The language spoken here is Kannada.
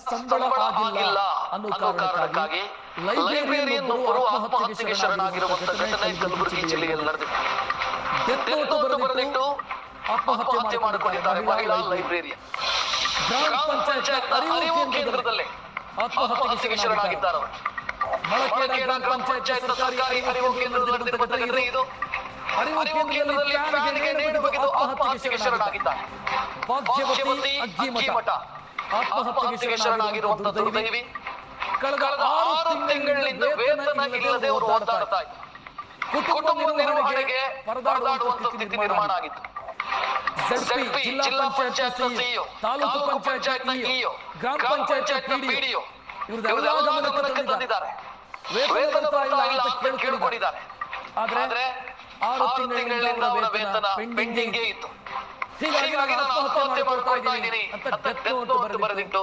ಸಂಬಳ ಆಗಿಲ್ಲ ಅನ್ನೋ ಕಾರಣಕ್ಕಾಗಿ ಲೈಬ್ರರಿಯನ್ ಒಬ್ಬರು ಆತ್ಮಹತ್ಯೆಗೆ ಶರಣಾಗಿರುವಂತಹ ಘಟನೆ ಕಲಬುರಗಿ ಜಿಲ್ಲೆಯಲ್ಲಿ ನಡೆದಿದೆ. ಡೆತ್ ನೋಟ್ ಬರೆದಿಟ್ಟು ಆತ್ಮಹತ್ಯೆ ಮಾಡಿಕೊಂಡಿದ್ದಾರೆ ಮಹಿಳಾ ಲೈಬ್ರರಿಯನ್. ಗ್ರಾಮ ಪಂಚಾಯತ್ ಅರಿವು ಕೇಂದ್ರದಲ್ಲಿ ಆತ್ಮಹತ್ಯೆಗೆ ಶರಣಾಗಿದ್ದಾರೆ. ಮಳಖೇಡ ಗ್ರಾಮ ಪಂಚಾಯತ್ ಸರ್ಕಾರಿ ಅರಿವು ಕೇಂದ್ರದಲ್ಲಿ ನಡೆದ ಘಟನೆ ಇದು. ಅರಿವು ಕೇಂದ್ರದಲ್ಲಿ ಫ್ಯಾನ್ಗೆ ನೇಣು ಬಿಗಿದು ಆತ್ಮಹತ್ಯೆಗೆ ಶರಣಾಗಿದ್ದಾರೆ. ಭಾಗ್ಯವತಿ ಅಗ್ಗಿಮಠ ಆತ್ಮಹತ್ಯೆಗೆ ಶರಣಾಗಿರುವಂತದ್ದು ದೈವಿ. ಕಳೆದ 6 ತಿಂಗಳಿನಿಂದ ವೇತನ ಇಲ್ಲದೆ ಅವರು ಓಡಾಡ್ತಾ ಇದ್ದಾರೆ. ಕುಟುಂಬ ನಿರ್ವಹಣೆಗೆ ಪರದಾಡುವಂತ ಸ್ಥಿತಿ ನಿರ್ಮಾಣ ಆಗಿತ್ತು. ZP ಜಿಲ್ಲಾ ಪಂಚಾಯತ್ ಸಿಇಒ, ತಾಲೂಕು ಪಂಚಾಯತ್ ಇಒ, ಗ್ರಾಮ ಪಂಚಾಯತ್ ಪಿಡಿಒ ಇವರೆಲ್ಲ ಗಮನಕ್ಕೆ ತಂದಿದ್ದಾರೆ. ವೇತನ ಬರ್ತಾ ಇಲ್ಲ ಅಂತ ಕೇಳಿಕೊಂಡಿದ್ದಾರೆ. ಆದ್ರೆ 6 ತಿಂಗಳಿಂದ ಅವರ ವೇತನ ಪೆಂಡಿಂಗ್ ಇತ್ತು. ಹೀಗಾಗಿ ನಾನು ಆತ್ಮಹತ್ಯೆ ಮಾಡ್ಕೊಳ್ತಾ ಇದ್ದೀನಿ ಅಂತ ಡೆತ್ ನೋಟ್ ಬರೆದಿಟ್ಟು